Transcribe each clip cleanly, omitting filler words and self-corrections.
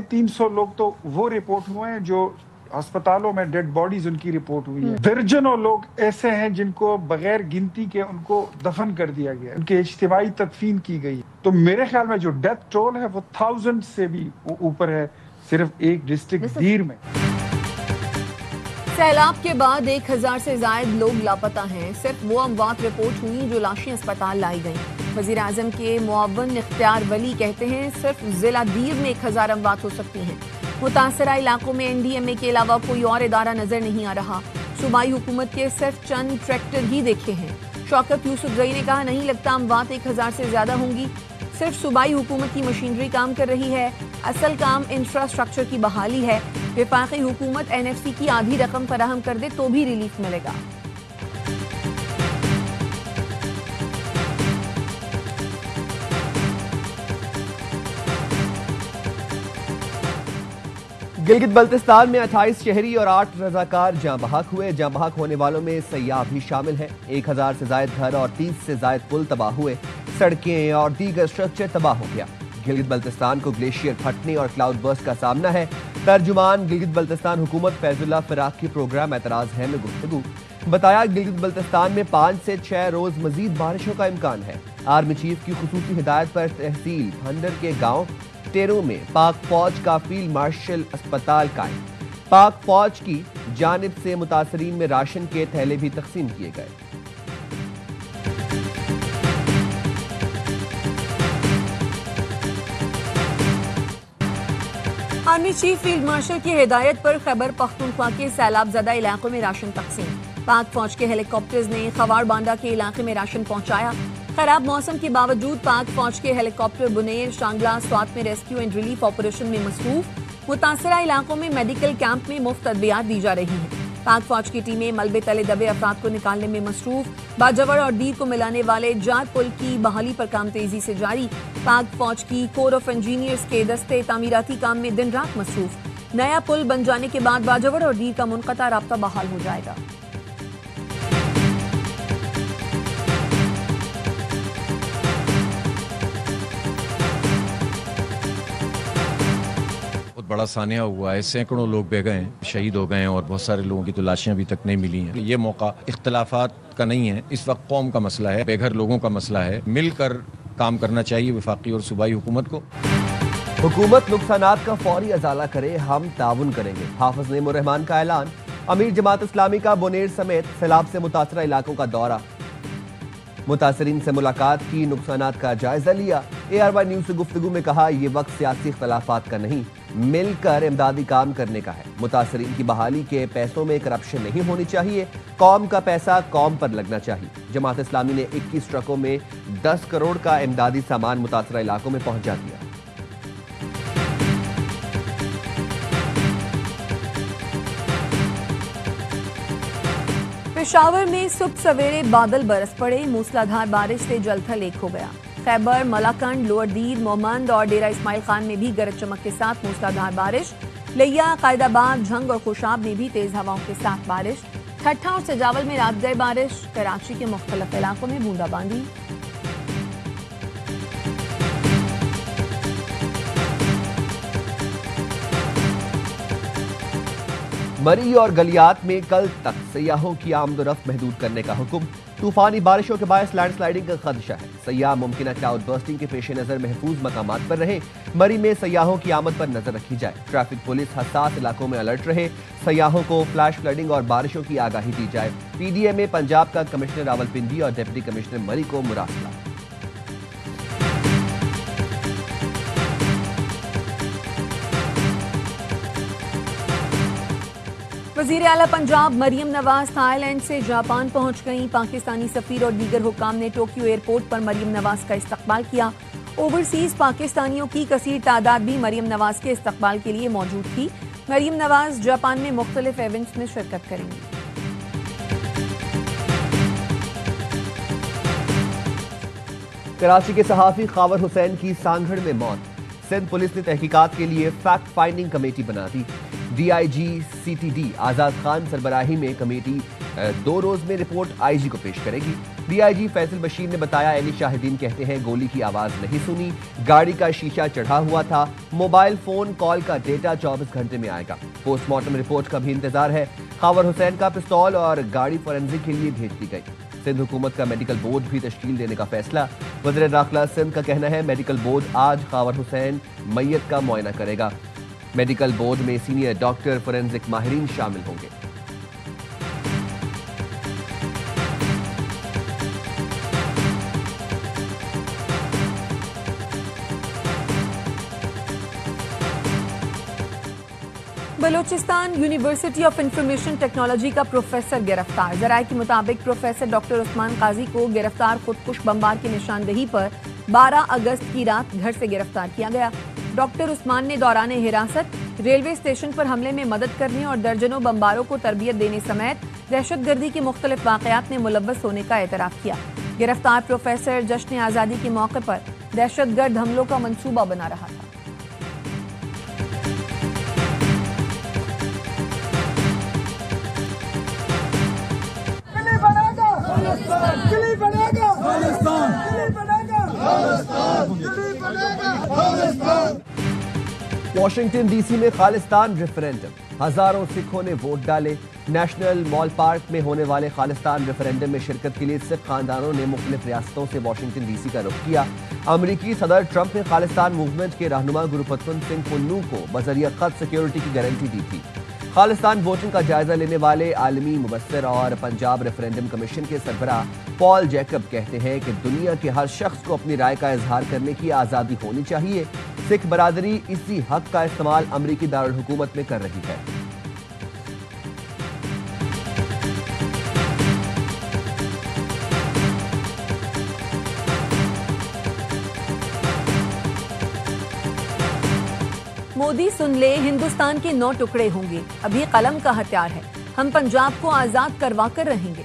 350 لوگ تو وہ رپورٹ ہوئے ہیں جو ہسپتالوں میں ڈیڈ باڈیز ان کی رپورٹ ہوئی ہے. درجنوں لوگ ایسے ہیں جن کو بغیر گنتی کے ان کو دفن کر دیا گیا, ان کے اجتماعی تدفین کی گئی. تو میرے خیال میں جو ڈیتھ ٹول ہے وہ 1000 سے بھی اوپر ہے صرف ایک ڈسٹرکٹ دیر میں. سیلاب کے بعد 1000 سے زائد لوگ لاپتہ ہیں. صرف وہ اموات رپورٹ ہوئی جو لاشیں اسپتال لائی گئیں. وزیر اعظم کے معاون اختیار ولی کہتے ہیں صرف ضلع دیر میں 1000 اموات ہو سکتی ہیں. متاثرہ علاقوں میں NDMA کے علاوہ کوئی اور ادارہ نظر نہیں آ رہا. صوبائی حکومت کے صرف چند ٹریکٹر ہی دیکھے ہیں. شوکت یوسف زئی نے کہا نہیں لگتا اموات 1000 سے زیادہ ہوں گی. صرف صوبائی حکومت کی مشینری کام کر رہی ہے. اصل کام انفراسٹرکچر کی بحالی ہے. وفاقی حکومت NFC کی آدھی رقم فراہم کر دے تو بھی ریلیف ملے گا. گلگت بلتستان میں 28 شہری اور 8 رضاکار جاں بحق ہوئے. جاں بحق ہونے والوں میں سیاح بھی شامل ہیں. 1000 سے زائد گھر اور 30 سے زائد پل تباہ ہوئے. سڑکیں اور دیگر اسٹرکچر تباہ ہو گیا. گلگت بلتستان کو گلیشیئر پھٹنے اور کلاؤڈ برسٹ کا سامنا ہے. ترجمان گلگت بلتستان حکومت فیض اللہ فراق کی پروگرام اعتراض ہے میں گفتگو. بتایا گلگت بلتستان میں 5 سے 6 روز مزید بارشوں کا امکان ہے. آرمی چیف کی خصوصی ہدایت پر تحصیل بھنڈر کے گاؤں ٹیرو میں پاک فوج کا فیلڈ مارشل اسپتال قائم. پاک فوج کی جانب سے متاثرین میں راشن کے تھیلے بھی تقسیم کیے گئے. آرمی چیف فیلڈ مارشل کی ہدایت پر خیبر پختونخوا کے سیلاب زدہ علاقوں میں راشن تقسیم. پاک فوج کے ہیلی کاپٹرز نے خوار بانڈا کے علاقے میں راشن پہنچایا. خراب موسم کے باوجود پاک فوج کے ہیلی کاپٹر بنیر شانگلہ سوات میں ریسکیو اینڈ ریلیف آپریشن میں مصروف. متاثرہ علاقوں میں میڈیکل کیمپ میں مفت ادویات دی جا رہی ہیں. پاک فوج کی ٹیمیں ملبے تلے دبے افراد کو نکالنے میں مصروف. باجوڑ اور دیر کو ملانے والے جار پل کی بحالی پر کام تیزی سے جاری. پاک فوج کی کور آف انجینئرز کے دستے تعمیراتی کام میں دن رات مصروف. نیا پل بن جانے کے بعد باجوڑ اور دیر کا منقطع رابطہ بحال ہو جائے گا. بڑا سانحہ ہوا ہے. سینکڑوں لوگ بہ گئے ہیں, شہید ہو گئے ہیں اور بہت سارے لوگوں کی تو لاشیں ابھی تک نہیں ملی ہیں. یہ موقع اختلافات کا نہیں ہے, اس وقت قوم کا مسئلہ ہے, بے گھر لوگوں کا مسئلہ ہے. مل کر کام کرنا چاہیے وفاقی اور صوبائی حکومت کو. حکومت نقصانات کا فوری ازالہ کرے, ہم تعاون کریں گے. حافظ نعیم الرحمان کا اعلان. امیر جماعت اسلامی کا بنیر سمیت سیلاب سے متاثرہ علاقوں کا دورہ. متاثرین سے ملاقات کی, نقصانات کا جائزہ لیا. ARY نیوز سے گفتگو میں کہا یہ وقت سیاسی اختلافات کا نہیں, مل کر امدادی کام کرنے کا ہے. متاثرین کی بحالی کے پیسوں میں کرپشن نہیں ہونی چاہیے. قوم کا پیسہ قوم پر لگنا چاہیے. جماعت اسلامی نے 21 ٹرکوں میں 10 کروڑ کا امدادی سامان متاثرہ علاقوں میں پہنچا دیا. پشاور میں صبح سویرے بادل برس پڑے. موسلادھار بارش سے جل تھل ایک ہو گیا. خیبر, ملاکنڈ, لوور دیر, مومند اور ڈیرہ اسماعیل خان میں بھی گرج چمک کے ساتھ موسلادھار بارش. لیا, قائد آباد, جھنگ اور خوشاب میں بھی تیز ہواؤں کے ساتھ بارش. ٹھٹھا اور سجاول میں رات گئے بارش. کراچی کے مختلف علاقوں میں بوندا باندی. مری اور گلیات میں کل تک سیاحوں کی آمد و رفت محدود کرنے کا حکم. طوفانی بارشوں کے باعث لینڈ سلائیڈنگ کا خدشہ ہے. سیاح ممکنہ کلاؤڈ برسٹنگ کے پیش نظر محفوظ مقامات پر رہیں. مری میں سیاحوں کی آمد پر نظر رکھی جائے. ٹریفک پولیس حساس علاقوں میں الرٹ رہے. سیاحوں کو فلیش فلڈنگ اور بارشوں کی آگاہی دی جائے. PDMA پنجاب کا کمشنر راولپنڈی اور ڈپٹی کمشنر مری کو مراسلہ. وزیر اعلیٰ پنجاب مریم نواز تھائی لینڈ سے جاپان پہنچ گئیں. پاکستانی سفیر اور دیگر حکام نے ٹوکیو ایئرپورٹ پر مریم نواز کا استقبال کیا. اوورسیز پاکستانیوں کی کثیر تعداد بھی مریم نواز کے استقبال کے لیے موجود تھی. مریم نواز جاپان میں مختلف ایونٹس میں شرکت کریں گی. کراچی کے صحافی خاور حسین کی سانگھڑ میں موت. سندھ پولیس نے تحقیقات کے لیے فیکٹ فائنڈنگ کمیٹی بنا دی. DIG CTD آزاد خان سربراہی میں کمیٹی 2 روز میں رپورٹ IG کو پیش کرے گی۔ DIG فیصل بشیر نے بتایا اہلی شاہدین کہتے ہیں گولی کی آواز نہیں سنی، گاڑی کا شیشہ چڑھا ہوا تھا، موبائل فون کال کا ڈیٹا 24 گھنٹے میں آئے گا۔ پوسٹ مارٹم رپورٹ کا بھی انتظار ہے۔ خاور حسین کا پستول اور گاڑی فورینزک کے لیے بھیج دی گئی۔ سندھ حکومت کا میڈیکل بورڈ بھی تشکیل دینے کا فیصلہ۔ وزیر داخلہ سندھ کا کہنا ہے میڈیکل بورڈ آج خاور حسین میت کا معائنہ کرے گا۔ میڈیکل بورڈ میں سینئر ڈاکٹر فورینزک ماہرین شامل ہوں گے۔ Balochistan university of information technology کا پروفیسر گرفتار۔ ذرائع کے مطابق پروفیسر ڈاکٹر عثمان قاضی کو گرفتار خودکش بمبار کی نشاندہی پر 12 اگست کی رات گھر سے گرفتار کیا گیا۔ ڈاکٹر عثمان نے دوران حراست ریلوے اسٹیشن پر حملے میں مدد کرنے اور درجنوں بمباروں کو تربیت دینے سمیت دہشت گردی کے مختلف واقعات میں ملوث ہونے کا اعتراف کیا۔ گرفتار پروفیسر جشن آزادی کے موقع پر دہشت گرد حملوں کا منصوبہ بنا رہا تھا۔ واشنگٹن ڈی سی میں خالستان ریفرینڈم، ہزاروں سکھوں نے ووٹ ڈالے۔ نیشنل مال پارک میں ہونے والے خالستان ریفرینڈم میں شرکت کے لیے سکھ خاندانوں نے مختلف ریاستوں سے واشنگٹن ڈی سی کا رخ کیا۔ امریکی صدر ٹرمپ نے خالستان موومنٹ کے رہنما گروپتونت سنگھ پنو کو بذریعہ خط سیکیورٹی کی گارنٹی دی تھی۔ خالستان ووٹنگ کا جائزہ لینے والے عالمی مبصر اور پنجاب ریفرینڈم کمیشن کے سربراہ پال جیکب کہتے ہیں کہ دنیا کے ہر شخص کو اپنی رائے کا اظہار کرنے کی آزادی ہونی چاہیے۔ سکھ برادری اسی حق کا استعمال امریکی دارالحکومت میں کر رہی ہے۔ مودی سن لے ہندوستان کے 9 ٹکڑے ہوں گے، ابھی قلم کا ہتھیار ہے، ہم پنجاب کو آزاد کروا کر رہیں گے۔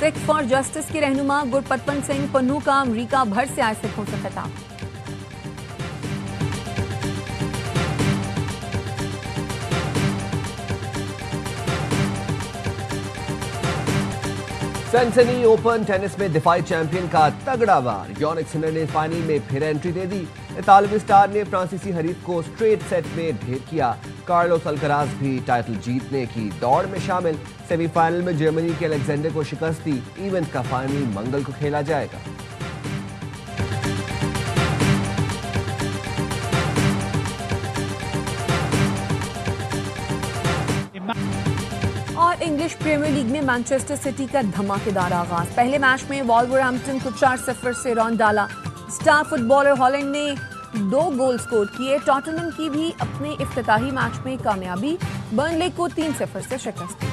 سکھ فار جسٹس کے رہنما گرپتونت سنگھ پنو کا امریکہ بھر سے آئے سکھوں سے خطاب۔ سنسنی اوپن ٹینس میں دفاعی چیمپئن کا تگڑا وار، یونک سنر نے فائنل میں پھر انٹری دے دی۔ اطالوی اسٹار نے فرانسیسی حریف کو سٹریٹ سیٹ میں ڈھیر کیا۔ کارلوس الکراز بھی ٹائٹل جیتنے کی دوڑ میں شامل۔ سیمی فائنل میں جرمنی کے الیگزینڈر کو شکست دی۔ ایونٹ کا فائنل منگل کو کھیلا جائے گا۔ اور انگلش پریمیئر لیگ میں مانچسٹر سٹی کا دھماکے دار آغاز، پہلے میچ میں وولورہمپٹن کو 4-0 سے رون ڈالا۔ اسٹار فٹ بالر ہالینڈ نے 2 گول سکور کیے۔ ٹاٹنہم کی بھی اپنے افتتاحی میچ میں کامیابی، برنلے کو 3-0 سے شکست۔